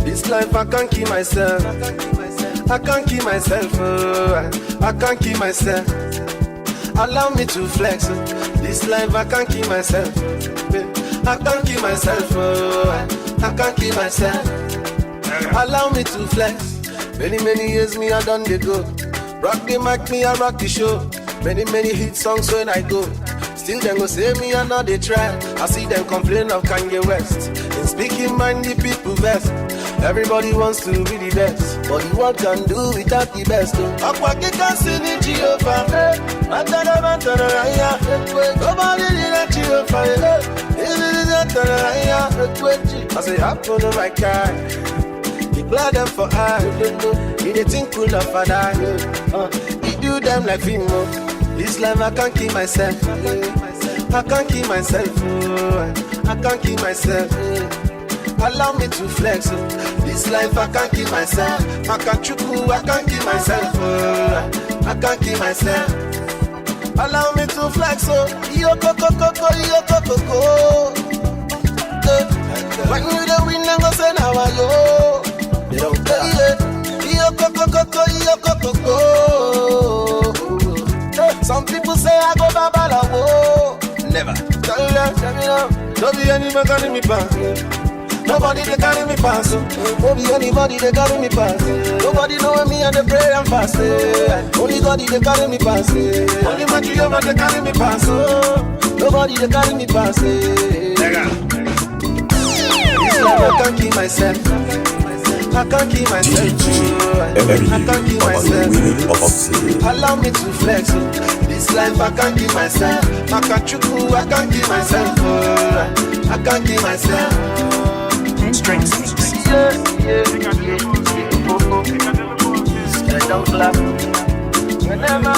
This life I can't keep myself. I can't keep myself. I can't keep myself. Allow me to flex. This life I can't keep myself. I can't keep myself. I can't keep myself. Allow me to flex. Many years me I done the go. Rock the mic, me I rock the show. Many hit songs when I go. Still them go say me I know they try. I see them complain of Kanye West. In speaking mind the people best. Everybody wants to be the best, but the world can do without the best. Akwaki can sing in Jehovah. Nobody did that Jehovah. I say happen to my car. Declare them for I. In the thing cool of a die. He do them like Fimo. This life I can't keep myself. I can't keep myself. I can't keep myself. Allow me to flex. This life I can't keep myself. I can't keep myself. I can't keep myself. Allow me to flex. Yo coco. When you the win, I'm gonna say now I go. They don't care. Yo coco. Some people say I go babalawo. Never. Tell me now. Don't be any man carry me back. Nobody they carry me pass. Don't be anybody they carry me pass. Nobody know me and they pray and fast. Only God they carry me pass. Only my trio man they carry me pass. Nobody they carry me pass. This life I can't keep myself. I can't keep myself. I can't keep myself. Allow me to flex. This life I can't keep myself. I can't keep myself. I can't keep myself. Strength. Don't clap. Whenever I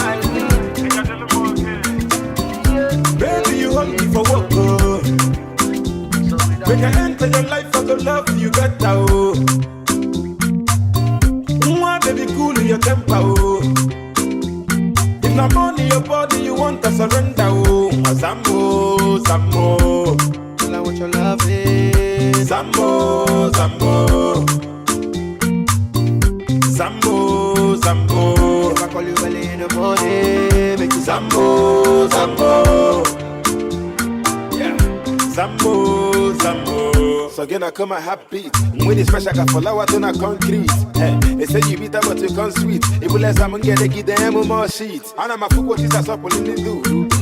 baby, you hold me for work. When I enter your life, I go love you better. Baby, cool in your temper. If not money, your body, you want to surrender. Zambo. I want your love is Zambo. If I call you early in the morning, make you Zambo. Yeah, Zambo. So again, I come a happy. When it's fresh, I got for flower, don't I concrete. Hey, they say you beat up, but you come sweet. If we let someone get a kid, then more sheets. And I'm a fool, what is a supple in the do?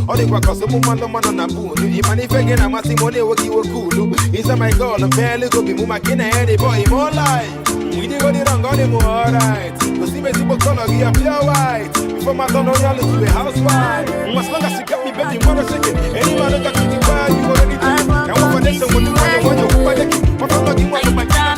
All the work of some man on a boon. Even if again, I'm a Simone, what you were cool. Inside my girl, I'm barely go be Muma, can I hear boy, more life. We did go the wrong, got him alright. Because see, people color, we are pure white. Before my son, y'all to a housewife. As long as you got me, baby, one second. Anyone that got you, you already do. Now, what for this, when you want your what I'm talking about, my time.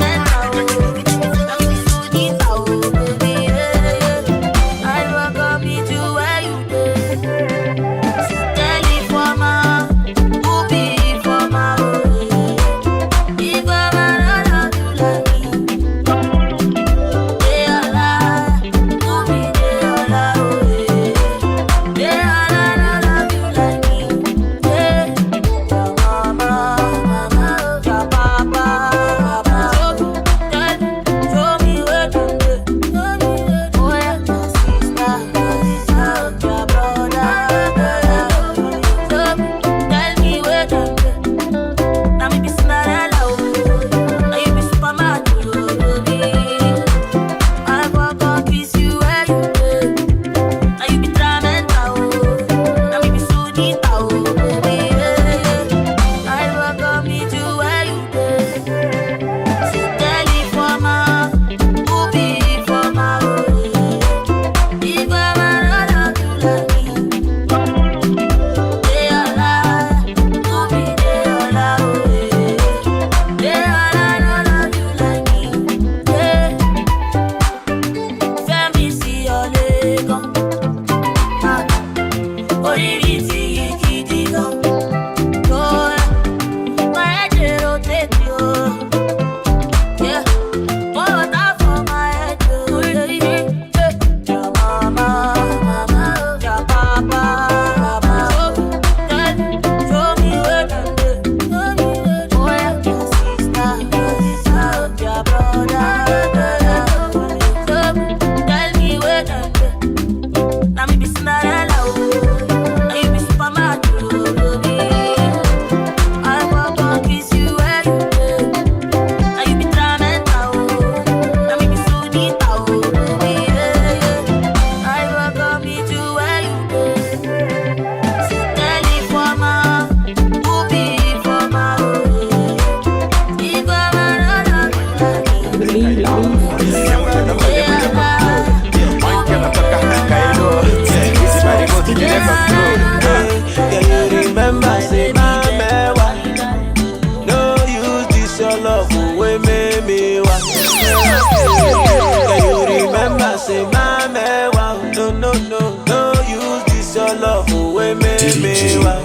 Mama. Can you remember, say, my man, wow, no, use this your love away, me, wow.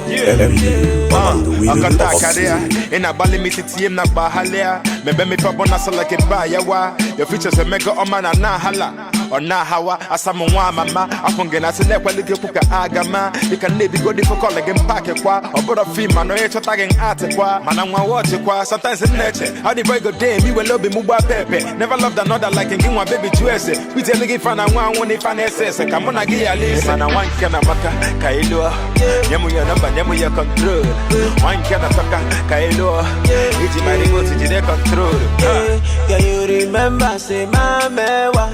I got that career in a bally meet team na bahalia. Maybe me pop on us like a bayawa. Your features a mega on man and na hala. Or na hawa, as someone mama. I can get us a lep while you cook a agama. You can maybe go for calling and pack a qua. Or put a film man or tagging at a qua. Man, I'm going to watch a qua. Sometimes in nature. How the very good day, you will love me muba pepe. Never loved another like in one baby to essay. We tell you if I want if I SS. Come on, I get a list. And I want can a maka, Kailo. Yamu your number, Yamu your control. One can a taka, Kailo. It's my remote to the control. Can you remember, say, my mewa?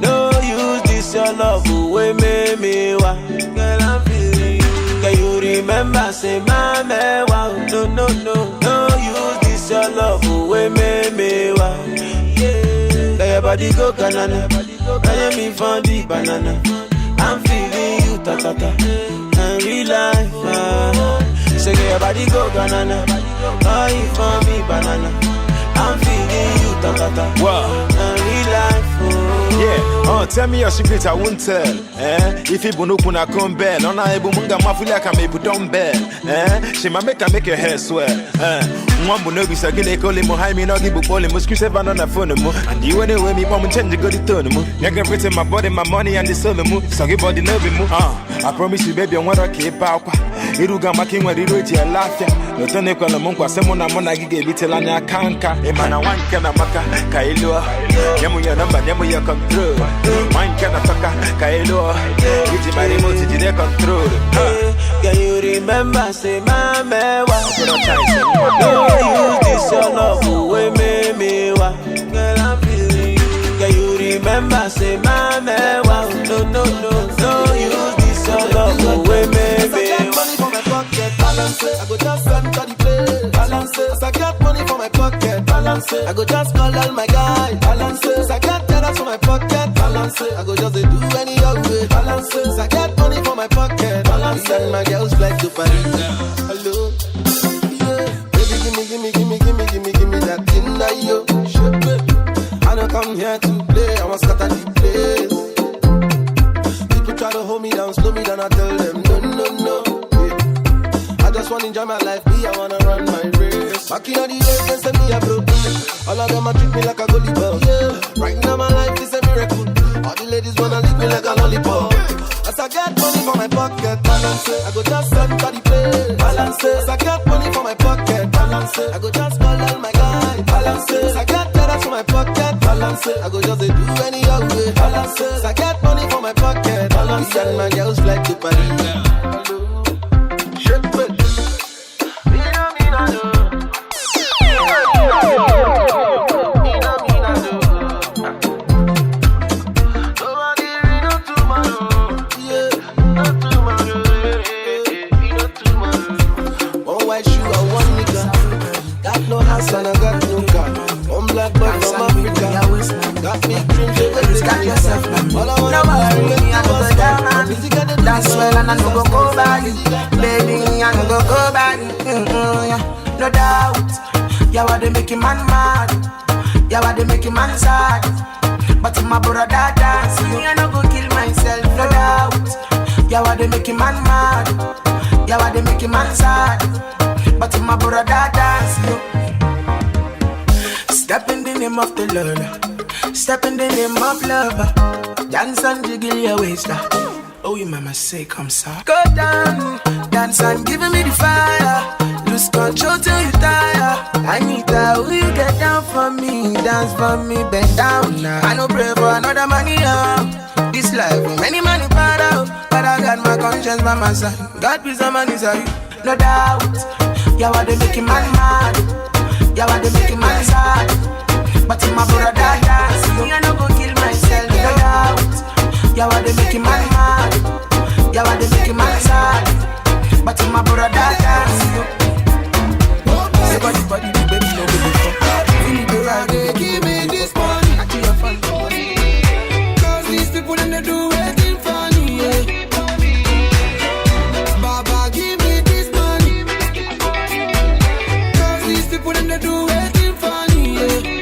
No use this your love away, me wa. Girl, I'm feeling you. Can you remember, say, my mewa? No use this your love away, me wa. Yeah, let your body go banana. Let me find the banana. I'm feeling you, ta-ta-ta. And real life, so get your body go banana. Oh, you find me banana. I'm feeling you, ta-ta-ta. Wow. And real life, yeah, tell me your secret, I won't tell. If you bunukuna come bell, on a bunga mafula can make dumbbell. She might make your hair swell. One bunobi sagile call him Mohaimi, no give ball him, must on the phone. And you anyway, me mom change the good turn. You can pretend my body, my money, and the soul. So give body no be move. I promise you, baby, I want to keep out. Iruga making what you do to your laugh. No tone call a monk, someone I'm gonna give it till I can't. Emana one can a maka, Kailo. Yamu your number, Yamu your control. One can a taka, Kailo. It's my remote to the control. Can you remember, say, my man, no use this your love away, me wa. Girl, I'm feeling you. Can you remember, say, my man, no use this your love away, me money for my pocket, balance it. I go just send to the play, balance it. I got money for my pocket, balance it. I go just call all my guys, balance it. I got $10 for my pocket, balance it. I go just do any other way, balance it. I got money for my pocket, balance it. And my girls fly to Paris. Hello, yeah. Baby, give me that thing that you should play. I don't come here to play, I want scatter the place. People try to hold me down, slow me down, I tell them no. I just wanna enjoy my life, I wanna run my race. Back in the days, they say me a broke. All of them a treat me like a goalie ball. Yeah. Right now my life is a miracle. All the ladies wanna lick me like a lollipop. As I get money for my pocket, balance it. I go just send to the play, balance it. As I get money for my pocket, balance it. I go just call all my guys, balance it. As I get $10 for my pocket, balance it. I go just do any other way, balance it. As I get money for my pocket, balance it. And my girls fly to Paris. And I got no car. One black boy from Africa. Got me dreams of what you got yourself. All I wanna do is get to down. That's well and I no go back. Baby, I no go back. No doubt. Yeah, what they making man mad. Yeah, what they making man sad. But my brother dance. Me, I no go kill myself. No doubt. Yeah, what they making man mad. Yeah, what they making man sad. But my brother dance. Step in the name of the Lord. Step in the name of love. Dance and jiggle your waist. Oh, you mama say, come so. Go down, dance and give me the fire. Lose control till you tire. I need that, will you get down for me? Dance for me, bend down now. I no pray for another money out. This life, many money part out. But I got my conscience by my side. God please, the money is you. No doubt. Yeah, what they making man mad. Yeah, what they making man sad. But in my brother dance, me I no go kill myself, no doubt. Yeah, what they making man mad. Yeah, what they making man sad. But in my brother dance, say body, baby, no baby. Give me this money. I do your fun. Cause these people in the do anything funny, yeah. Baba, give me this money. Cause these people in the do anything funny, yeah.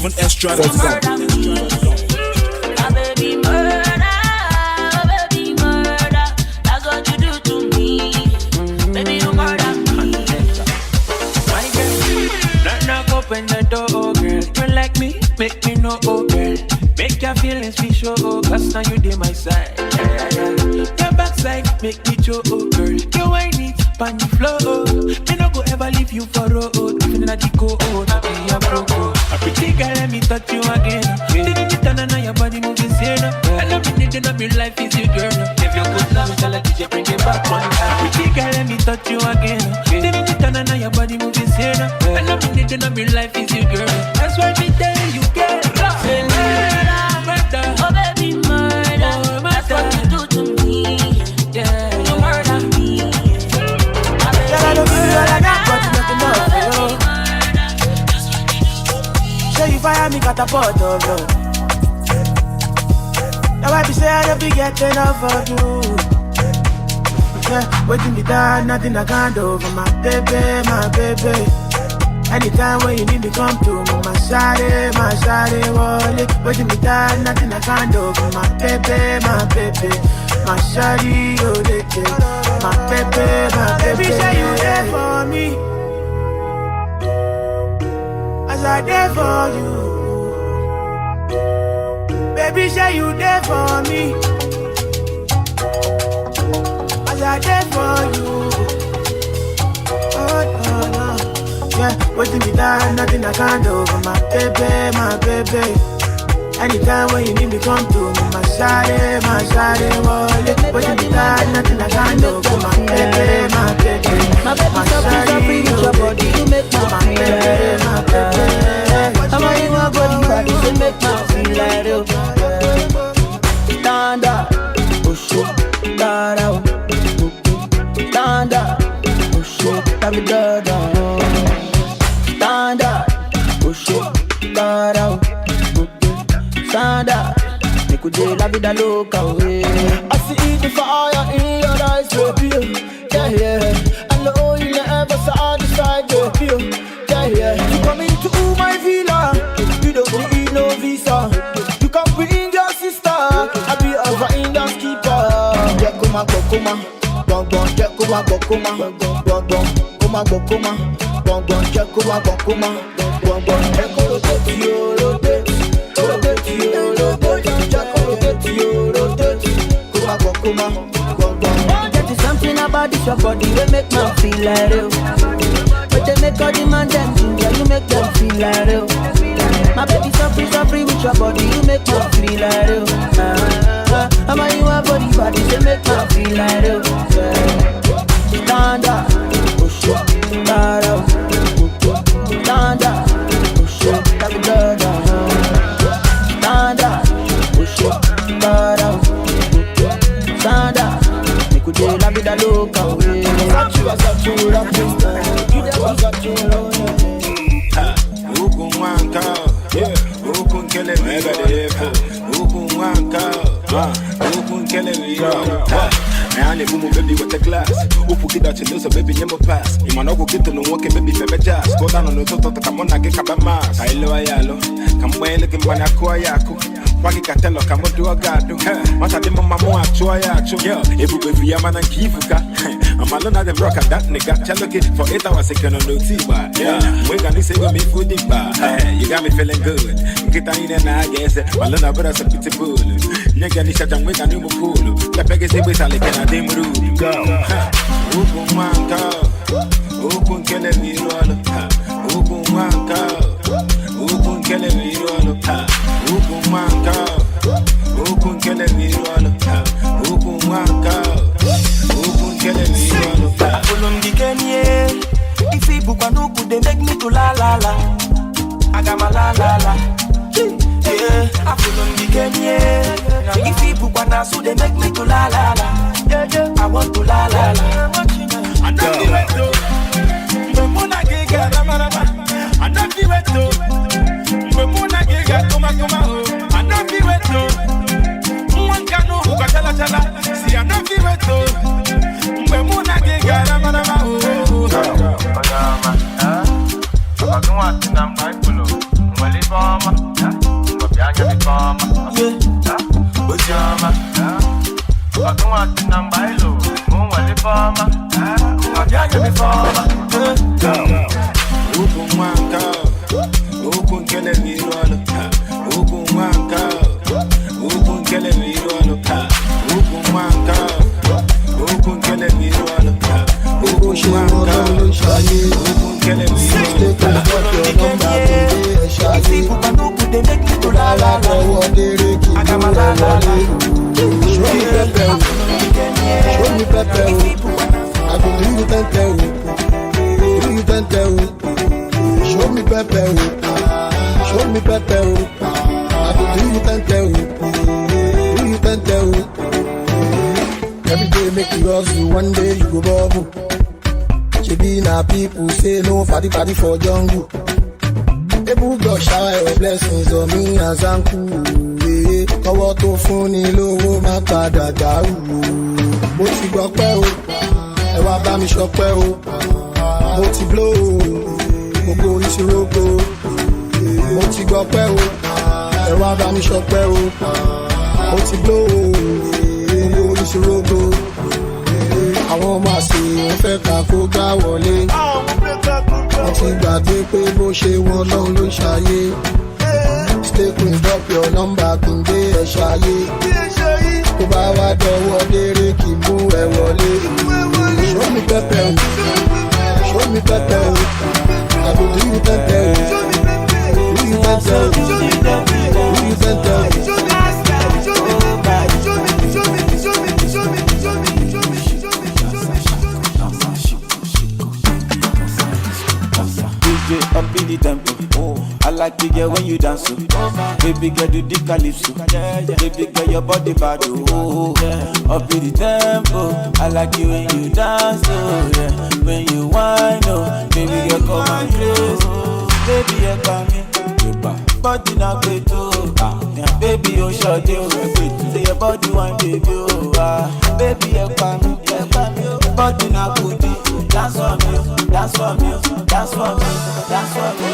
Even extra. Open the door, oh girl. Don't like me, make me know, oh girl. Make your feelings be sure, oh, cause now you dey my side. Your backside make me show, oh girl. You ain't it, pan the floor, oh. Me no go ever leave you for road. Even at the go, oh, not be a broke. A pretty girl, let me touch you again. Didn't you turn on your body moving, say no. I love you, need to know your life is your girl. If you good love, tell a DJ bring it back one time. Pretty girl, let me touch you again. Didn't you turn on your body moving, say no. I love you, need to know your life is your girl. That's why me tell you, girl. Say murder, oh baby, murder. Oh, that's what you do to me. Yeah, you murder me. Girl, I don't give you all I got, but you nothing enough. Show you fire me catapult, oh bro. Now I be say I don't be getting enough of you. Yeah, waiting me down, nothing I can't do for my baby, my baby. Anytime when you need me, come to me, my shawty, wallet. Waiting me down, nothing I can't do for my baby, my shawty, oh, my baby. Baby, say you there for me, as I there for you. Baby, say you there for me, as I there for you. Oh, no, no. Yeah, waiting me down, nothing I can't do for my baby. Anytime when you need me, come to me, my shawty, wallet. Waiting me down, nothing I can't do for my baby. My baby, so free with your body, you make me feel like real. I'm on your body, you make me feel like real. Stand up, push it, stand out, stand up, push it, have it done. Stand up, push it, stand out, stand up, make we do la vida loca, way. I see the fire in your eyes, baby. Yeah, yeah. I know you never satisfied, baby. Yeah, yeah. You come into my villa, you don't need no visa. You can bring your sister, I'll be a Rhinda's keeper. Yeah, come, gong, gong, yeah, come, yeah, come, Something about this your body will make me feel like real. But they make all the man them ginger, you make them feel like real. My baby so free with your body, you make me feel like real. I'm a you a body, they make me feel like real. Stand up, push it, stand out, stand up, push it, have it done. Stand up, push it, stand out, stand up. La vida loca, wey. Ukun wanka, ukun kele mega defo. Ukun wanka, ukun kele mega. I ain't boom baby with the glass. Upu kid that you know so baby never pass. You man go get to no work baby for jazz. Go down on the top come on get kabama. I lo ayalo. Come well looking bana kwa yako. Wagi katelo kamo do agado. Mata de mama mo achwa yacho. Yo, ebu baby yama na kifuka. I'm alone at the rock at that nigga. Chaloke for 8 hours second on no tiba. Yeah, we gonna say go me food bar. You got me feeling good. Get in and I guess. Malona brother some pretty bull. Nigga ni shata mweka ni mukulu. La pege se we sale kana demuru. Go. Ukun wanka. Ukun kele virolo. Ukun wanka. Ukun kele virolo. Ukun wanka. Ukun kele virolo. Ukun wanka. Ukun kele virolo. Follow me Kenya. If people can no good, they make me to la la la. I got my la la la. Yeah, I follow me Kenya. If people can not so they make me to la la la. I want to la la la. I know the way to. Mbona giga ramarama. I know the way to. Mbona giga toma ho. I know the way to. Mwankano ukatala chala. Si I know the way to. Mbona giga ramarama ho. Pagama, I'm not below. Well, Jama. I don't want to number low. Moon was the farmer. I can't get the farmer. Open one cow. Open killing me one. Open one cow. Open killing me one. Open one cow. Open killing me one. Open one cow. Open killing me one. If people can do good, they make me to la la la. I got my la la la. Show me pepper, show me pepper. I go do you pepper, do you pepper. Show me pepper, show me pepper. I go do you pepper, do you pepper. Every day make you hustle, one day you go bubble. Chibi na people say no party for jungle. People go shower your blessings on me as uncle. Kọ́wọ́ tó fún ni lówó má padà dàrú. Mo ti gbọ́pẹ́ o, ẹ wá bá mi ṣọpẹ́ o. Mo ti blow o, gbogbo oríṣirígbó. Mo ti gbọ́pẹ́ o, ẹ wá bá mi ṣọpẹ́ o. Mo ti blow o, gbogbo oríṣirígbó. Àwọn ọmọ àṣẹ wọn fẹ́ ká kó gbá wọlé. Wọ́n ti gbàgbé pé bó ṣe wọn lọ́hùn ló ṣayé. Stay clean, drop your number, Kunde Eshaye. Tó bá wá dọwọ́ déré kì í mú ẹ wọlé. Show me pepper, show me pepper. I go do you pepper, do you pepper, do you pepper. Up in the tempo, I like to get when you dance. Baby girl do the calypso. Baby girl your body bad. Up in the tempo, I like you when you dance. When you whine, baby girl come and close. Baby you come in, body now great too. Baby you short you, say your body wine baby. Baby you come in, body now good. Dance for me, dance for me, dance for me, dance for me.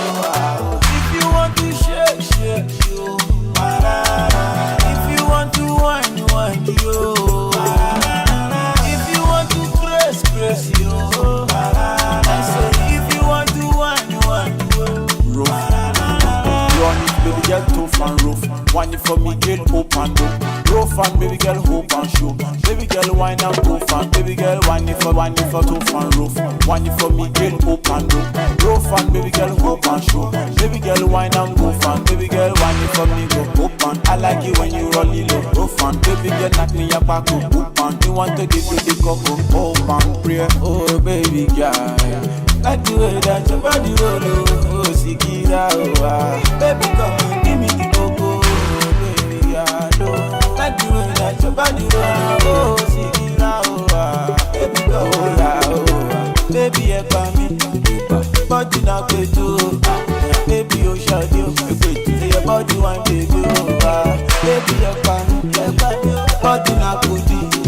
If you want to shake, shake you. If you want to whine, whine you. If you want to press, press you. I say if you want to whine, whine you. Run it, baby girl, tough and rough. Whine it for me, girl, open up. Rough and baby girl, hope and show. Baby girl, whine and tough and baby girl, whine it for tough and rough. Whine it for me, girl, open up. Rough and baby girl, hope and show. Baby girl, whine and go fan. Baby girl, whine it for me, go open. I like it when you roll it low, rough and baby girl, knock me your back up, open. You want to give you the cocoa, open, pray. Oh baby girl, like the way that your body roll, oh, Sikira, oh, baby come and give me the cocoa, baby girl, like the way that your body roll, oh, Sikira, oh, baby go, oh, baby you come in, body now good too, baby you shot you, say your body one baby, oh, baby you come in, body now good,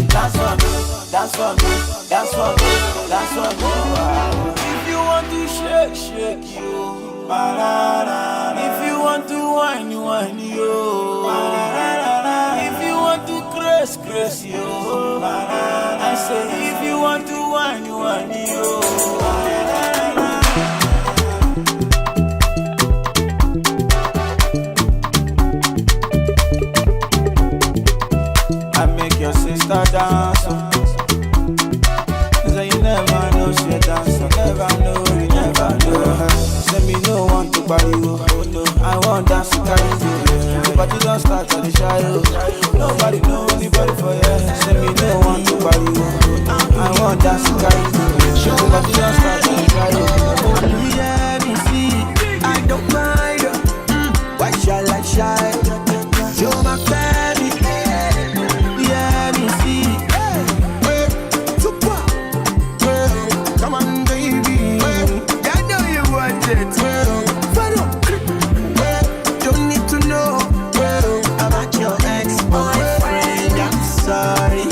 dance for me, dance for me, dance for me, dance for me. If you want to shake, shake you. If you want to whine, whine you. If you want to press, press you. I say if you want to whine, whine you. I make your sister dance. Say you never know she a dancer. Never know, you never know. Say me no want to buy you. Oh no, I want dance to carry you. But you don't start at the shy. Nobody know anybody for you. Say me no want to buy you. I want dance to carry you. But you don't start at the shy. Yeah, me see, I don't mind. Why shall I shine? You're my family. Yeah, me see. Super. Come on, baby. I know you want it. Don't need to know about your ex-boyfriend. I'm sorry.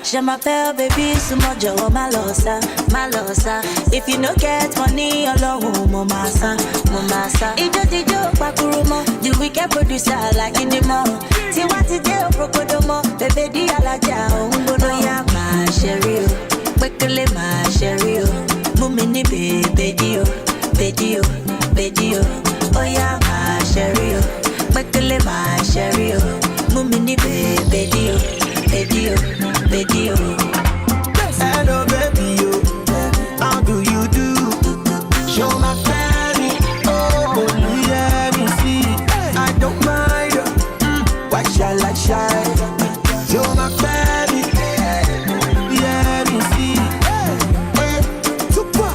Je m'appelle baby, sumojo malosa, malosa. If you no get money, alone, momasa, momasa. Ijo tijo pakurumo, the wicked producer like in the mall. video. Hello baby, yo. How do you do? Show my family. Oh, yeah, me see. I don't mind. Why shall I shine? Show my family. Yeah, me see. Super.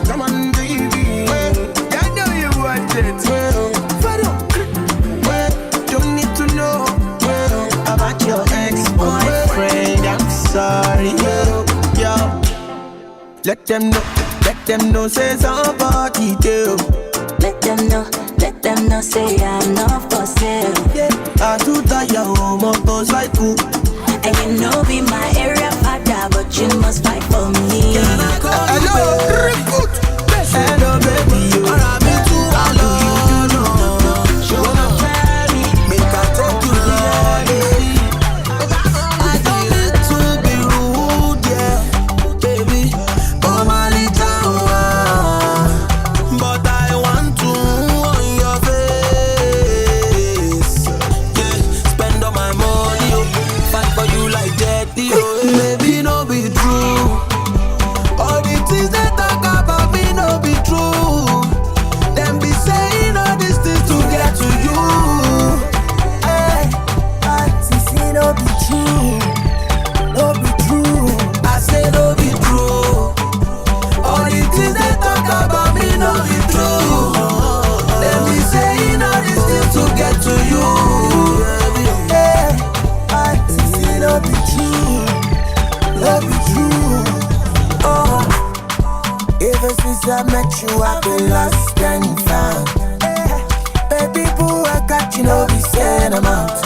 Come on, baby. I know you want it. Don't need to know about your ex-boyfriend. I'm sorry, yo. Let them know, say somebody do. Let them know, say I'm not for sale. Yeah, I do that your motorcycle. And you know be my area father, but you must fight for me. Hello, baby, you. Me too, show my family, make I talk to you. I don't need to be rude, yeah, baby. Oh my little one, but I want to on your face. Yeah, spend all my money, fight for you like that, baby, no be true. All the things they talk about me no be true. Them be saying all these things to get to you. Hey, see no be true, no be true. I say no be true. All the things they talk about me no be true. Them be saying all these things to get to you. Hey, see no be true, no be true. Oh, ever since I met you, I've been lost and found. Baby boo, I got you, no be saying I'm out.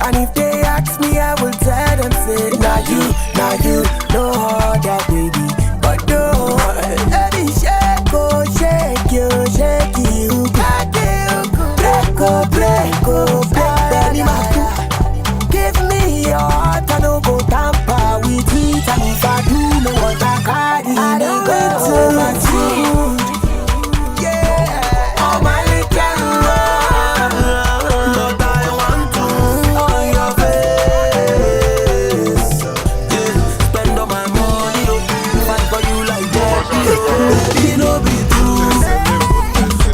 And if they ask me, I will tell them, say, now you, no other baby, but no. Baby, shake, oh, shake you, break, baby, my boo. Give me your heart, I no go tamper with it. And if I do, no what I carry, I don't go to my food. Yeah, all my little run, but I want to on your face. Yeah, spend all my money, fight for you like that. It no be true.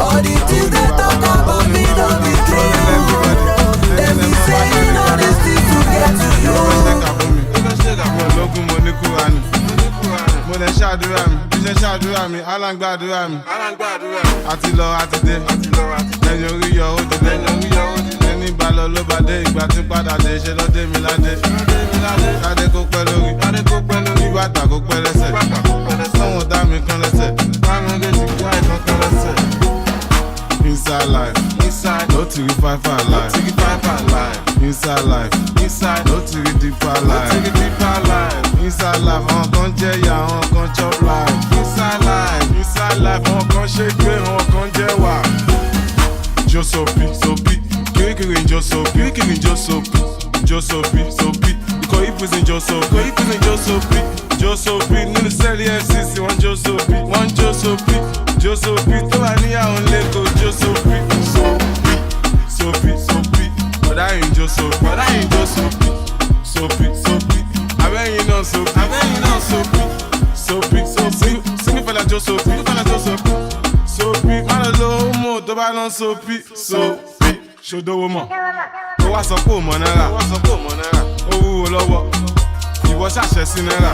All the things they talk about me no be true. Let me say all these things to get to you. Mo lè ṣàdúrà mi, bí ṣe ṣàdúrà mi, aláǹgbàdúrà mi. Àti lọ àti dé, lẹ́yìn orí yọ ó ti dé. Ẹni bá lọ ló bá dé, ìgbà tí padà dé, ṣe lọ dé mi ládé. Kádé kó pẹ́ lórí, kí bàtà kó pẹ́ lẹ́sẹ̀. Sọ́wọ́n dá mi kan lẹ́sẹ̀, báwọn gé ti gbá ìkan kan lẹ́sẹ̀. Inside life, no to the five life. Inside life, no to the deeper life. Inside life, on kan jẹ ya, on kan chop life. Inside life, on kan ṣe gbé, on kan jẹ wà. Jo sopi, kirikiri jo sopi, jo sopi. Ikọ̀ ìpèsè jo sopi, nínú sẹ́ẹ̀lì FCC, wọ́n jo sopi, tó wà níyàwó lẹ́kọ̀ọ́ jo sopi. But I ain't just sopi. Abẹ́yìn náà sopi. Sing fẹ́lá jo sopi. Sopi, má lọ lówó mọ̀ tó bá lọ sopi. Ṣòdowó mọ̀, ó wá sọ pé ò mọ̀ náírà. Ó wúwo lọ́wọ́, ìwọ ṣàṣẹ sí náírà.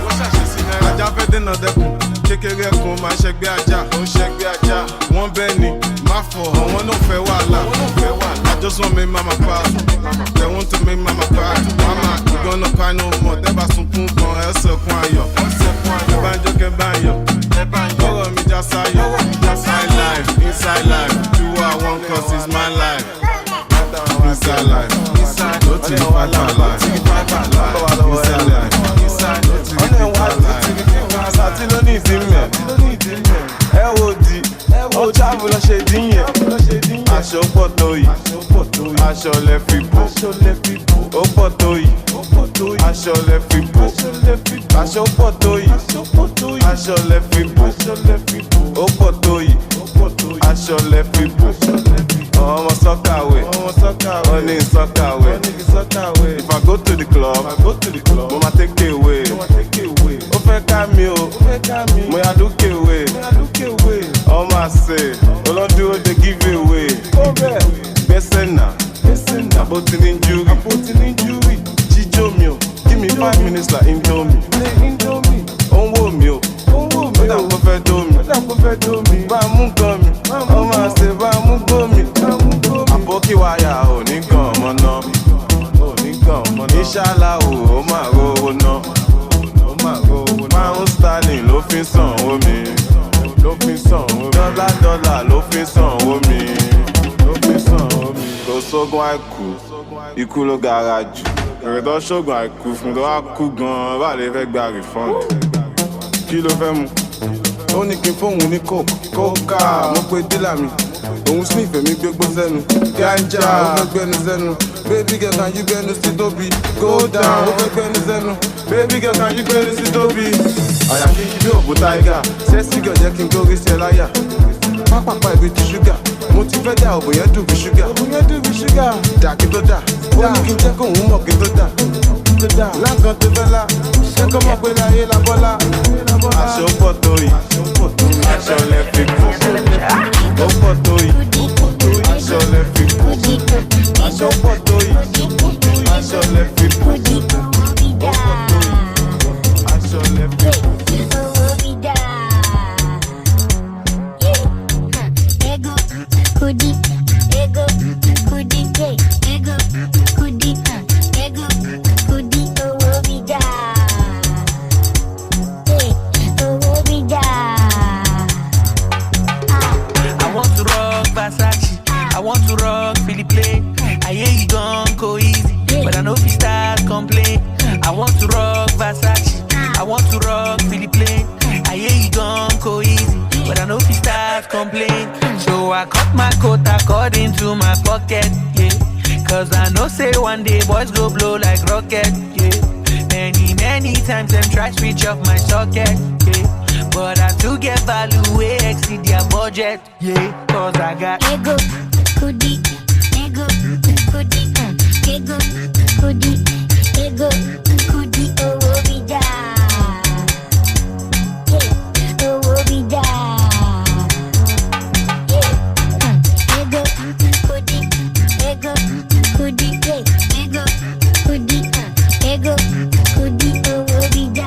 Ajá fẹ́ dènà dẹ́kun, kékeré kan máa ń ṣẹgbẹ́ ajá. Wọ́n bẹ́ẹ̀ ni, má fọ̀ ọ́, wọ́n náà fẹ́ wàhálà. I just want make mama proud. They want to make mama proud. Mama, you gonna cry no more. They ba sunkún kan, ẹ sẹ̀kún ayọ̀. Banjo ke banyo, ọ̀rọ̀ mi já sáyọ̀. Inside life, do what I want 'cause it's my life. Inside life, no to the five life. Inside life, no to the deeper life. Àti ló ní ìdímẹ̀, ẹ wo di, ó travel lọ ṣe dín yẹn. Aṣọ pọ̀ tó yìí, aṣọ lẹ fi bò, ó pọ̀ tó yìí. aṣọ lẹ fi bò, aṣọ pọ̀ tó yìí, aṣọ lẹ fi bò, ó pọ̀ tó yìí, aṣọ lẹ fi bò. Ọmọ sọ́kàwé, wọ́n ní sọ́kàwé. If I go to the club, mo ma take away. Ó fẹ́ ká mi o, mo yà dúkè away. Ọmọ àṣẹ, olódúró dey give away. Gbẹ́sẹ̀ náà, àbótí ní júwì. Jíjó mi o, give me 5 minutes like Indomie. Ó ń wò mí o, ó dà kó fẹ́ dó mi. Bá a mú gan mi, ọmọ àṣẹ bá a mú gbó mi. Àbókí wáyà ò ní gan ọmọ náà. Ìṣàlá o, ó máa rówó náà. Pound sterling ló fi sanwó mi. Dọ́là ló fi sanwó mi. Kò sógun àìkú, ikú ló gara jù. Èrè tó ṣògùn àìkú fún tó wá kú gan-an bá lè fẹ́ gba refund. Kí ló fẹ́ mu? Ó ní kí n fóun ní kókà. Mo pe dílà mi, òun sì ìfẹ́ mi gbégbó sẹ́nu. Ganja, ó fẹ́ gbẹ́nu sẹ́nu. Baby girl, can you gbẹ́nu sí tóbi? Go down, ó fẹ́ gbẹ́nu sẹ́nu. Baby girl, can you gbẹ́nu sí tóbi? Àyà kí n bí òbú táìgà. Sẹ́sì girl jẹ́ kí n gbórí sí ẹ láyà. Pápápá ibi ti ṣúgà. Mo ti fẹ́ dà òbò yẹn dùn bí ṣúgà. Dà kí tó dà. Ó ní kí n jẹ́ kóun mọ̀ kí tó dà. Láǹkan tó fẹ́ lá. Ṣé kó mọ̀ pé láyé la bọ́lá? Aṣọ pọ̀ tó yìí. Aṣọ lẹ fi kú. Ó pọ̀ tó yìí. Aṣọ lẹ fi kú. Aṣọ pọ̀ tó yìí. Aṣọ lẹ fi kú. Ó pọ̀ tó yìí. Aṣọ lẹ fi kú. I want to rock Philip Play. I hear you gon' go easy, but I know if you start complain. I want to rock Versace. I want to rock Philip Play. I hear you gon' go easy, but I know if you start complain. So I cut my coat according to my pocket, yeah. Cause I know say one day boys go blow like rocket, yeah. Many times them try switch off my socket, yeah. But I do get value way exceed their budget, yeah. Cause I got ego, kudi, ego, kudi, ego, kudi, ego, kudi, oh, be da, yeah, oh, be da, yeah, ego, kudi, ego, kudi, ego, kudi, ego, kudi, oh, be da.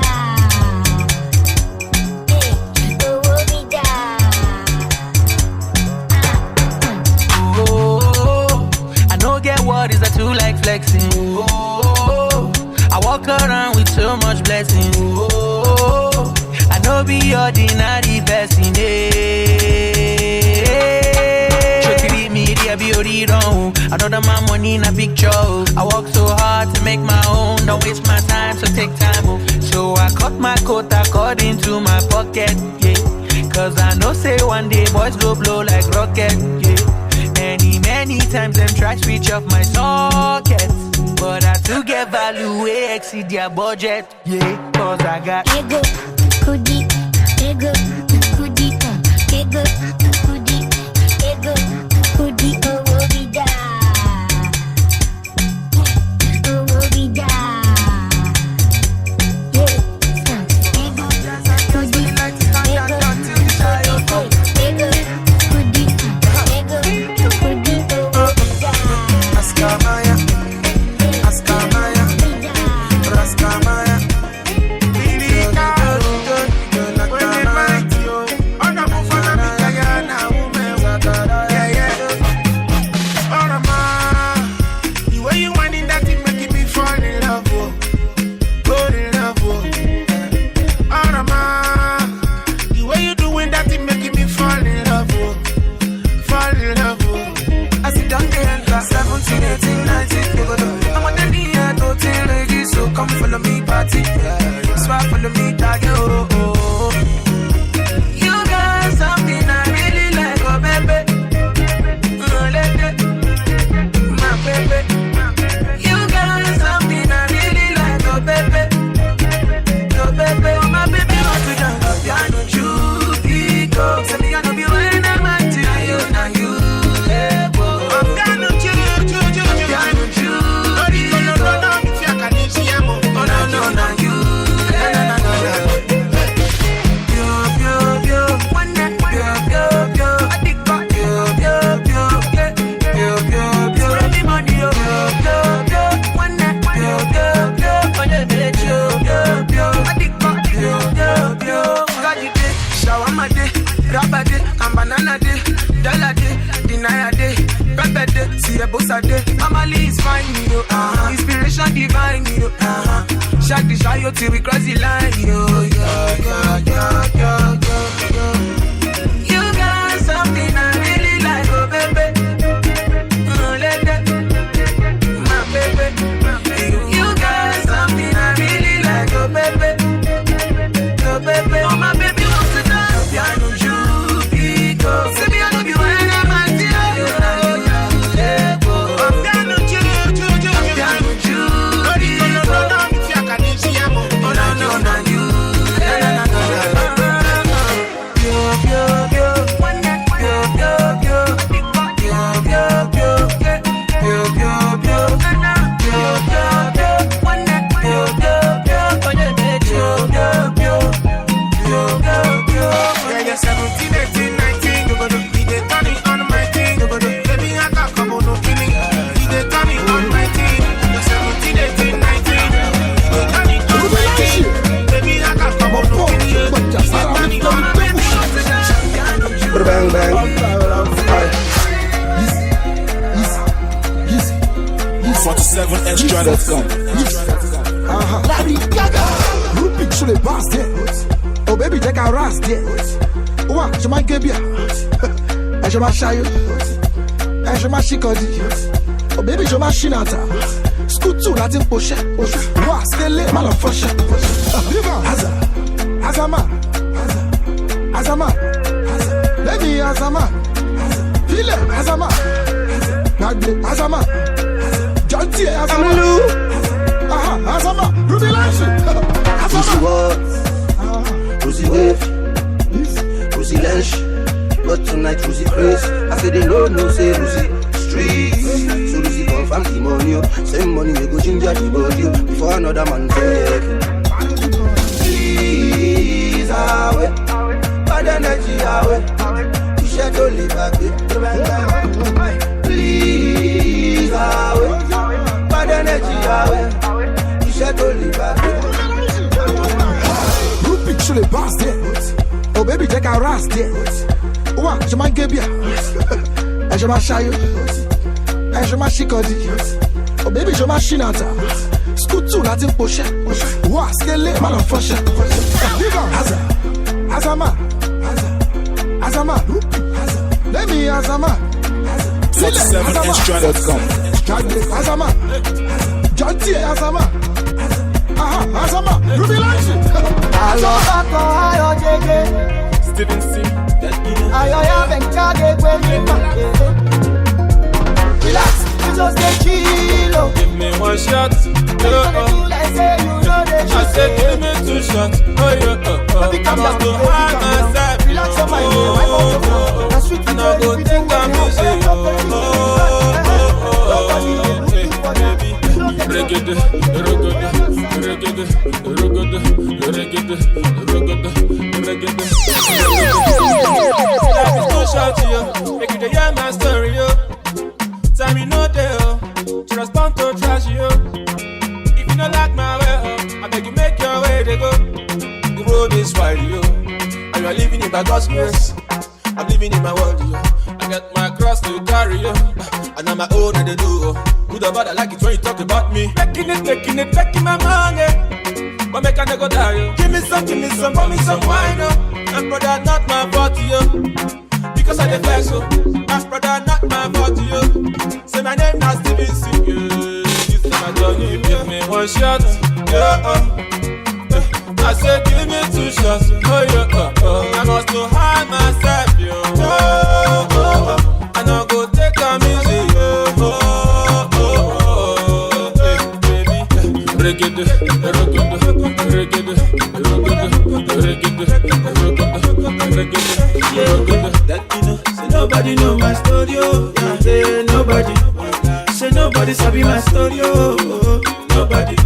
What is that too like flexing? Oh, I walk around with so much blessing. Oh, I know be ordinary person. Should be me, there be wrong. I know that my money in a picture. I work so hard to make my own. Don't waste my time, so take time. So I cut my coat according to my pocket. Yeah, cause I know say one day boys go blow like rocket. Yeah. Many times them try switch off my sockets, but I still get value way exceed their budget, yeah. Cause I got ego, kudi, ego, kudi, ego, kudi, ego, kudi, oh, be da, oh, be da, yeah. Ego, kudi, ego, kudi, ego, kudi. Askamaya, Askamaya, Raskamaya. Come follow me, party. Swap follow me, tag you. You got something I really like, oh baby. My baby. You got something I really like, oh Family is fine, yo. Inspiration divine, yo. Shake the shy till we cross the line, yo. You got something I really like, oh baby. Let that, my baby. You got something I really like, oh baby. Oh baby, oh my baby wants to dance. Piano Jubico, say me I love you when I'm at you. Piano Jubico, oh no no no you. Yeah, 17, 18, 19, you go to be the turning on my thing. You go to baby, I can't come on no feeling. Be the turning on my thing. 17, 18, 19, the turning on my thing. Baby, I can't come on no feeling. Be the turning on my thing. Bang bang. Easy. 47 extra. Let's go. Larry Gaga. Rupik sur les basses there. Oh baby, take a ras there. Ouah, je m'en gueule bien. Et je m'achète. Et je m'achète. Oh baby, je m'achète. Scootou, la team poche. Ouah, skele, mal en fauche. Haza. Azama. Azama. Baby, Azama. File, Azama. Nagbe, Azama. Janty, Azama. Aha, Azama. Ruby Lanchi. Azama. Rosie Wave, Rosie Lench, but tonight Rosie Grace. I say they know, no say Rosie Street. So Rosie confirm the money, same money we go ginger the body before another man take. Please away, bad energy away. You should only back it. Please away, bad energy away. You should only back it. Sur les basses there. Oh baby, take a ras there. Ouah, je m'en gueule bien. Et je m'achète. Et je m'achète. Oh baby, je m'achète. Scootou, la team poche. Ouah, skele, mal en fauche. Haza. Azama. Azama. Let me Azama. 47 extra. Let's go. Azama. Janty, Azama. Aha, Azama. Ruby Lanchi. Ayo jege Steven C. Ayo ya benchage kwenye makete Relax, you just get chill. Give me one shot, I said give me two shots. Oh yeah, I must go hide myself. Relax your mind, that's sweet. And I go think I'm music. Reggae, make you hear my story, yo. Tell me no day, oh. To respond to trash, yo. If you don't like my way, oh, I beg you make your way, they go. The road is wide, yo. And you're living in by God's grace. I'm living in my world, yo. I got my cross to carry, yo. And I'm my own, and they do, good or bad, I like it when you talk about me. Making my money. But make a nigga die, yo. Give me some, pour me some wine, yo. And brother, not my fault, yo. Because I dey flex, yo. And brother, not my fault, yo. Say my name not Steven C, yo. This is my journey, give me one shot, yo. I said give me two shots, oh yeah, I must to hide myself, yo. And I go take a music, yo. Baby, reggae, that you know, say nobody know my story, oh. Yeah, say nobody, say nobody sabi my story, oh. Nobody.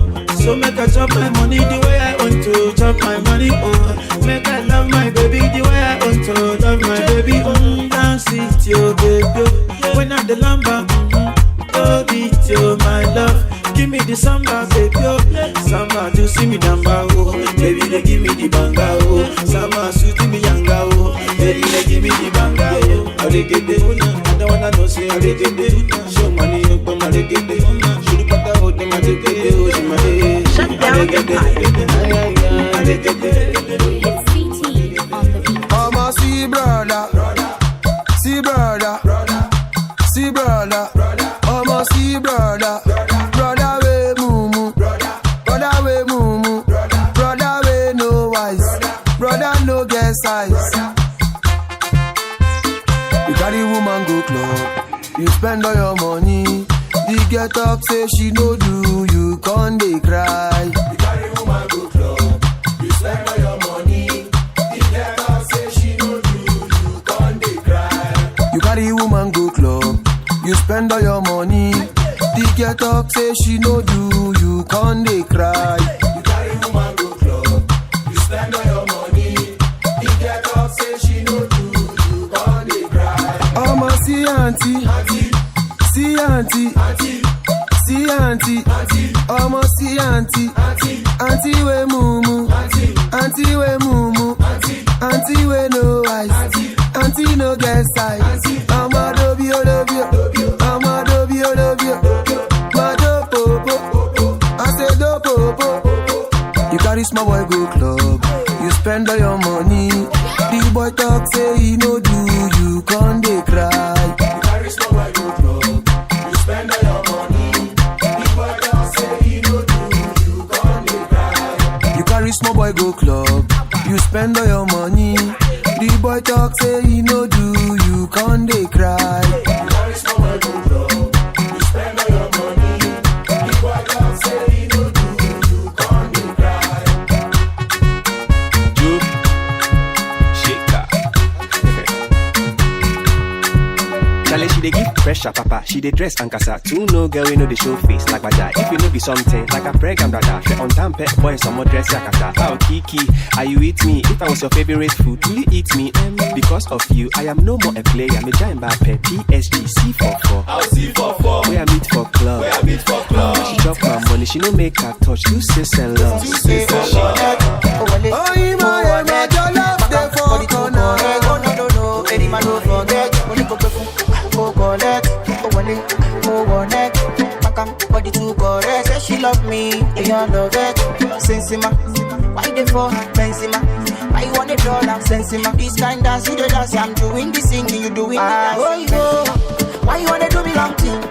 So make I chop my money the way I want to chop my money, oh. Make I love my baby the way I want to love my baby, dance it, yo, baby. When I'm the lamba, oh, beat yo, my love. Give me the samba, baby, oh. Samba, do see me damba, oh. Baby, they give me the banga, oh. Samba, suit me yanga, oh. Baby, they give me the banga, oh. How they get it? I don't wanna know, say how they get it. Show money, but my brother we mumu, brother we mumu, brother we no wise, brother no get size. You carry woman go club, you spend all your money. The girl talk say she no do, you can't dey cry. You carry woman go club, you spend all your money. The girl talk say she no do, you can't dey cry. You carry woman go club, you spend all your money. The girl talk say she no do, you can't dey cry. You carry woman go club, you spend all your money. The girl talk say she no do, you can't dey cry. I'ma see auntie, see auntie, see auntie, I'ma see auntie, auntie we mumu, auntie we mumu, auntie we no eyes, auntie no get size. I'ma love you, I'ma love you, my do popo, I say do popo. You carry small boy go club, you spend all your money. The boy talk say he no do, you can't dey cry. You carry small boy go club, you spend all your money. The boy talk say he no do, you can't dey cry. You carry small boy go club, you spend all your money. The boy talk say he no do, you can't dey cry. You carry small boy go club, you spend all your money. The boy talk say he no do, you can't dey cry. Joe, shaker. Charlie, she dey give pressure, papa. She dey dress and casa. Too no girl, we know the show face like Baja. If you know be something like a pregnant brother, she on time pet boy, some more dress yakata. How Kiki, are you with me? If I was your favorite food, will you eat me? Because of you, I am no more a player. Me giant Mbappe, PSG, C44. I'll C44. Where I meet for club. She chop my money, she no make her touch. You say sell love. Oh, you my your love, they for corner. Oh no, any man don't forget. Only go oh collect, oh wale, oh connect. Makam body too correct. Say she love me, and you love it. Sensima, why they for Benzema? Why you want it all? I'm Sensima. This kind dance, you the dance. I'm doing the singing, you doing the dancing. Why you wanna do me long thing?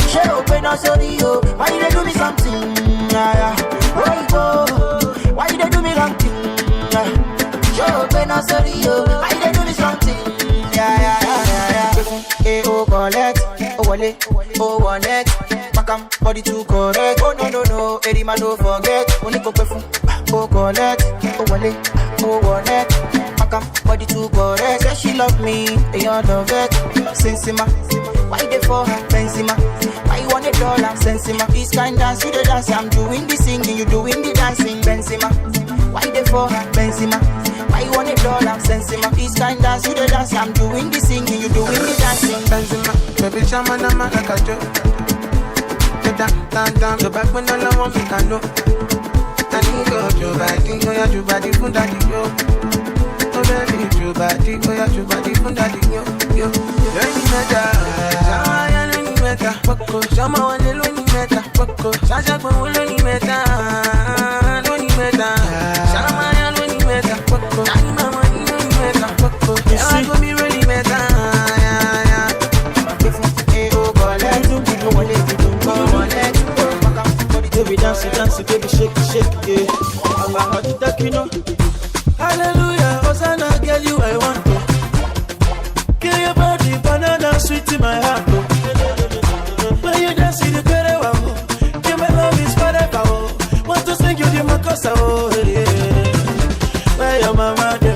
She open up sorry yo. Why you they do me something? Why you they do me long thing? She open up sorry yo. Why you they do me something? Oh collect, oh wale, oh one neck. Makam body too correct. Oh no, any man don't forget. Only go perfume. Oh collect, oh wale, oh one neck. Makam body too correct. Say she love me, and you love it. Sensima, why they for Benzema? Why you want it all? I'm Sensima. This kind dance, you the dance. I'm doing the singing, you doing the dancing. Benzema, why they for Benzema? Why you want it all? I'm Sensima. This kind dance, you the dance. I'm doing the singing, you doing the dancing. Benzema, baby, shaman, I'm like a joke. Down, the back when all I want me can know. I need your body, oh yeah, your body, fun daddy, yo. Oh baby, your body, oh yeah, your body, fun daddy, yo. Any matter, Shama, any matter, Poko, Shama, any matter, Poko, Sasha, any matter, any matter, Shama, any matter, Poko, Mama, any matter, Poko, I go be really matter, yeah. If you go let you go, let baby dance, baby shake, yeah. I'm a hot duck, you know. Hallelujah, Hosanna, girl, you I want to. Kill your body, banana, sweet in my heart, oh. When you dance, you the better one. Give my love is forever, oh. Want to sing you the Makosa, oh, yeah. Where your mama do?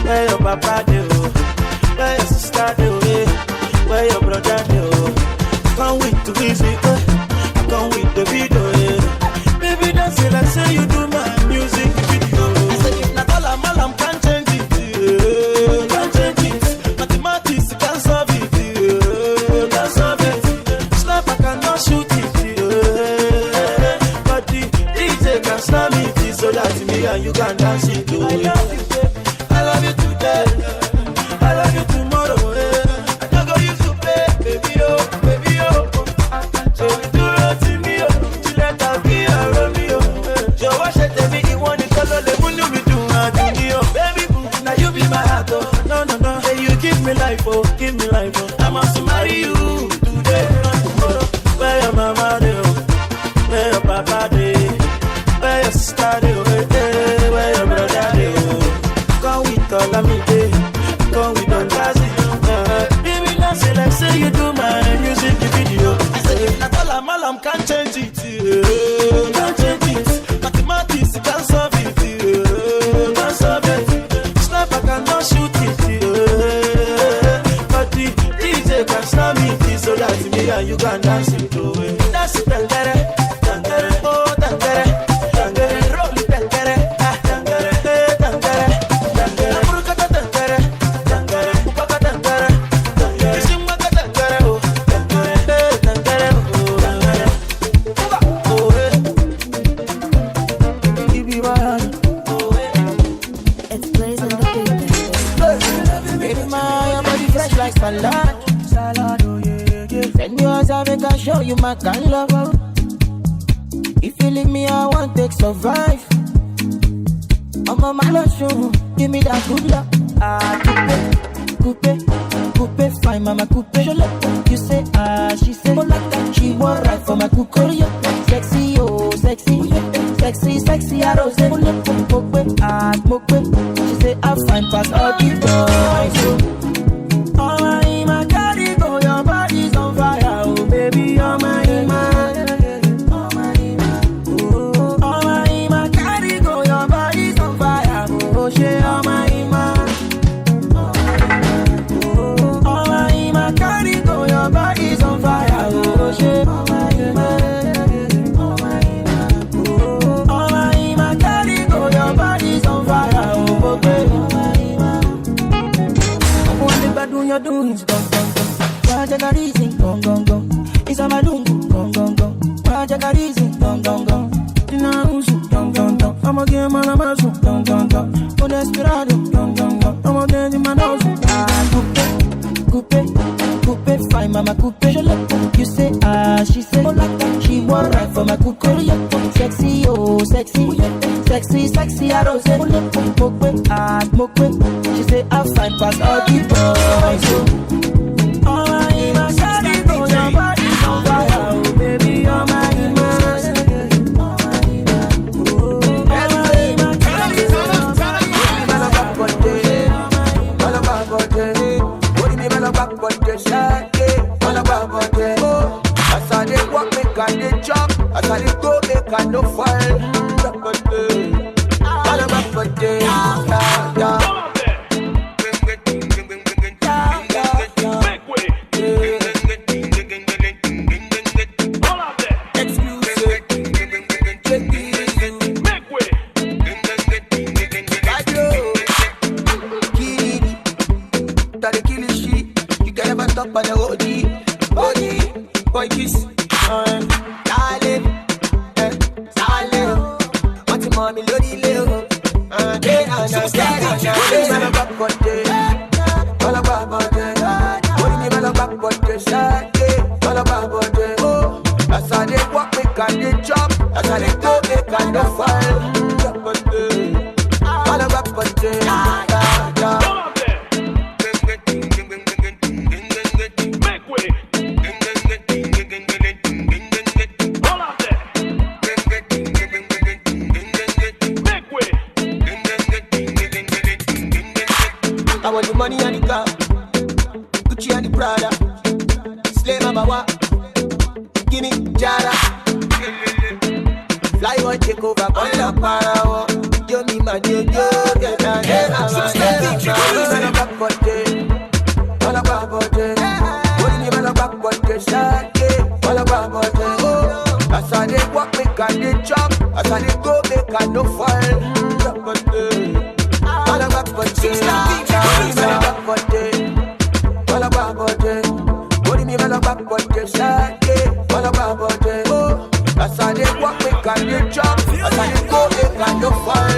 Where your papa do? Where your sister do? Where your brother do? Can't wait to visit, come with the video, yeah. Baby, dance it like say you do my music video. I said if not all I'm can't change it, yeah. Can't change it. Mathematics can't solve it, yeah. Can't solve it. Snap I cannot shoot it, yeah. But the DJ can slam it, so that me and you can dance it, yeah. I love you today, I love you tomorrow, yeah. I don't go use to play, baby, oh, baby, oh. So you do it to me, oh. You let her be a Romeo. You wash it, tell me you want it, cause all the moon you be doing, oh. Baby, boo, now you be my heart, oh. No, hey, you give me life, oh. I must marry you today, not tomorrow. Salam can't change it, can't change it. Mathematics can't solve it, can't solve it. Sniper cannot shoot it, but the DJ can slam it, so that me and you can dance it. Dance it, tangere, tangere, oh tangere, tangere, roll it, tangere, tangere, tangere, tangere, burukata tangere, tangere, upaka tangere, tangere, shimaka tangere, oh tangere, tangere, oh tangere, oh hey, Ibi Bahari, oh hey. It's blazing the big Baby, my body fresh like salad. Salad, oh yeah, yeah. Send yours, I make I show you my kind love. If you leave me, I won't take survive. I'm on my love show, give me that good luck. Coupe, coupe, fine, mama, coupe. You say, she say, she won't ride for my coupe. Sexy, oh, sexy, sexy, sexy, I rose. She say, I find past all the boys. Oh my carry go, your body's on fire, oh baby, oh my man. Oh my carry go, your body's on fire, oh she, oh my man. Oh my carry go, your body's on fire, oh she, oh my man. Oh my carry go, your body's on fire, oh baby. Doing your doings, gong gong gong. Raja reason, gong gong gong. It's a malungu, gong gong gong. Raja reason, gong gong gong. Dinausu, gong gong gong. I'm a game man, I'm a soup, gong gong gong. Oh desperado, gong gong gong. I'm a game man, I'm a coupe, coupe, fine mama coupe. You say she say, she won't ride for my coupe. Sexy, oh sexy, sexy, sexy, I don't say. She say I find past all the boys. Oh my shawty, go your body's on fire, oh baby, oh my man. Oh my shawty's on fire. As I dey walk, make I dey jump. As I dey go, make I no fall. All about for day, yeah. Boy kiss, darling, darling. Want to mommy lodi leo, day and night, day and night. Man a back for day, all about for day. Money me man a back for day, all about for day. Oh, as I dey walk, make I dey jump. As I dey go, make I no fall. All about for day, I want the money and the car, Gucci and the Prada, Slay Mama Wa, Gimme Jara, Fly boy take over, call the power, yo me my yo, get down, get down, back for day, all about for day, what do you mean back for day, all about for day, oh, as I dey walk, make I dey jump, as I dey go, make I no fall, all about for day. All about body, what do you mean all about body? All about body, oh, as I dey walk, make I dey jump, as I dey go, make I no fall.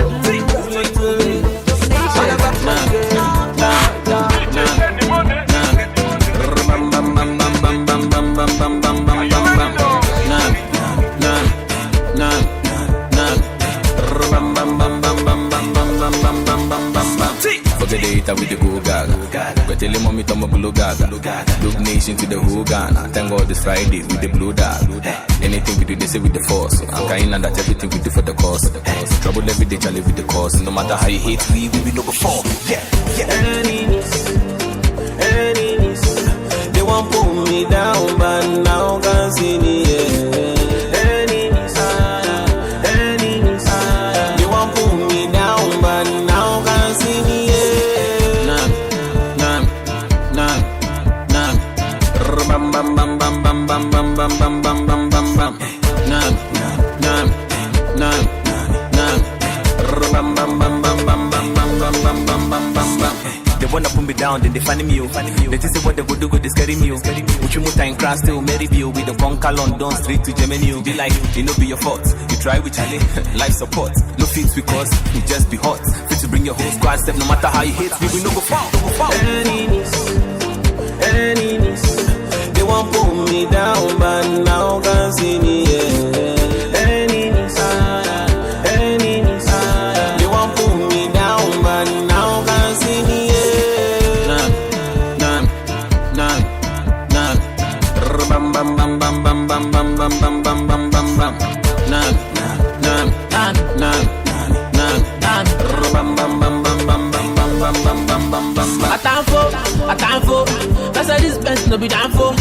All about body, Forget the hater with the go gaga. Go tell him mommy to my blue gaga. Look nation to the whole Ghana. Thank God this Friday with the blue dog. Anything we do, they say with the force. I'm kind and that everything we do for the cause. Trouble every day, Charlie with the cause. No matter how you hate, we be no before. Yeah. Enemies, they won't pull me down, but now can't see me. Yeah. bam bam bam bam bam bam bam. Nam nam nam nam. Bam bam bam bam bam bam bam bam bam bam bam bam. They wanna put me down, then they find me you. They just say what they go do, go they scary me you. Would you move and crash still marry you with the bunker London straight to Germany? Be like, it no be your fault. You try with Charlie, life support. No fit because you just be hot. Fit to bring your whole squad step, no matter how you hate me, we no go fall. Enemies, they won't pull me down, but now can see me. Enemies, they won't pull me down, but now can see me. Bam bam bam bam bam bam bam bam bam bam bam bam bam. Nam nam nam nam nam. Bam bam bam bam bam bam bam bam bam bam bam. I time for. That's how this best no be down for.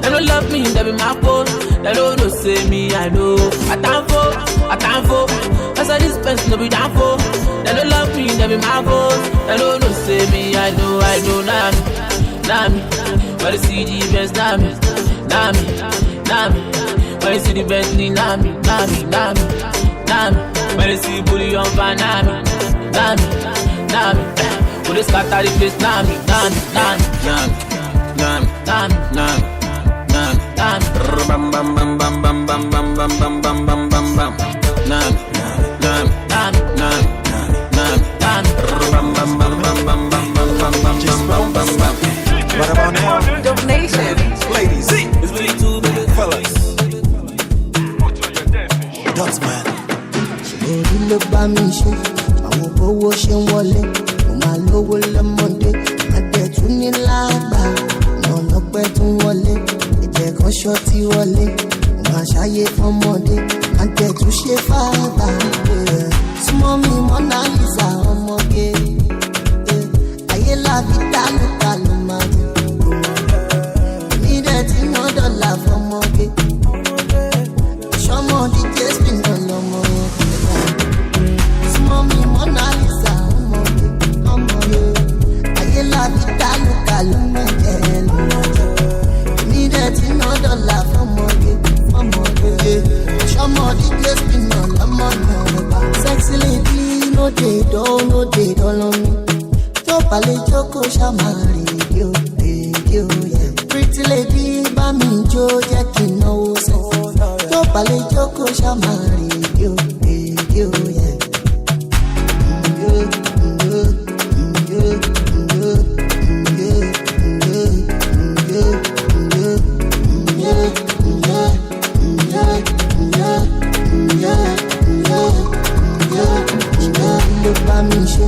They don't love me, they be my fault. They don't know say me, I know. I time for. That's how this best no be down for. They don't love me, they be my fault. They don't know say me, I know. Nami, but the CG best Nami. When you see the Bentley, Nami. When you see bully on Van Nami. When you scatter the place, Nami. Bam bam bam bam bam bam bam bam bam bam bam bam bam. Nam. Bam bam bam bam bam bam bam bam bam bam bam. What about now? Donation. Ladies, it's really too big. Fellas. Dots man. Orí ló bá mi ṣe, àwọn owó ṣe ń wọlé, mo máa lówó lọ́mọdé, àtẹ̀tún ní lágbà, ọ̀nà pẹ́ tún wọlé, ẹ̀jẹ̀ kan ṣọ́ọ̀tì wọlé, mo máa ṣàyè fọmọdé, àtẹ̀tún ṣe fàgbà. Súnmọ́ mi Mona Lisa ọmọge, ayé láfi dálùkà ló máa jẹ. Tí ná dọ́là fọmọge ṣọmọ DJ spin ọlọmọ yẹn súnmọ́ mi Mona Lisa ọmọge ayé láfi dálùkàlù mẹ́jẹ lọ́jọ́ èmi dẹ̀ tí ná dọ́là fọmọge ṣọmọ DJ spin ọlọmọ yẹn sexy lady no dey dọ́lọ́mí tó balẹ̀ jókòó ṣàmárì rédíò yẹn pretty lady bá mi jó jẹ́ kí n náwó sẹ́ tó balẹ̀ jókòó ṣàmà rédíò yẹn. Ló bá mi ṣe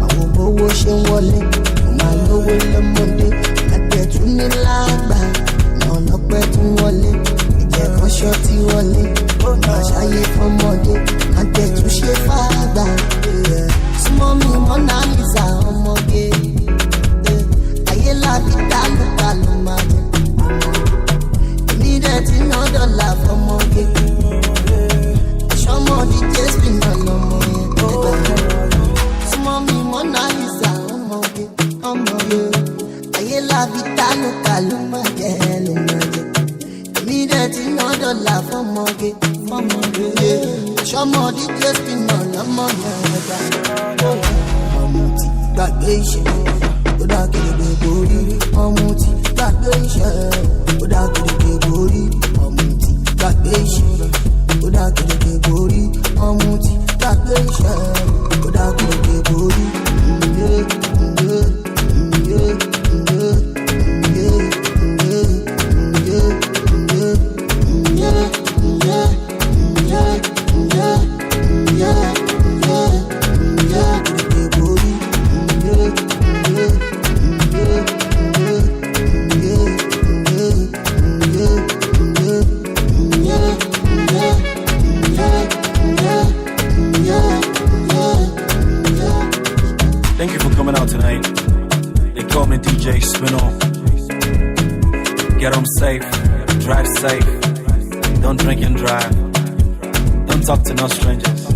àwọn owó ṣe ń wọlé mo máa lówó lọ́mọdé àtẹ̀tún ní lágbà ọ̀nà pẹ́ tún wọlé ìjẹ́ kan ṣọ́ọ̀tì wọlé máa ṣàyè fọmọdé àtẹ̀tún ṣe fàgbà. Súnmọ́ mi Mona Lisa ọmọge ayé láfi dálùkà ló máa jẹ èmi dẹ̀ tí ná dọ́là fọmọge ṣọmọ DJ spin ọlọmọ yẹn. Súnmọ́ mi Mona Lisa ọmọge ayé láfi dálùkà ló máa jẹ èmi dẹ̀ tí ná dọ́là fọmọge ṣọmọ DJ spin ọlọmọ yẹn. Ọmọ tí gbàgbé iṣẹ́ ó dá kéde borí ọmọ tí gbàgbé iṣẹ́ ó dá kéde borí ọmọ tí gbàgbé iṣẹ́ ó dá kéde borí ọmọ tí gbàgbé iṣẹ́ ó dá kéde borí. Thank you for coming out tonight. They call me DJ Spin-Off. Get home safe, drive safe. Don't drink and drive. Don't talk to no strangers.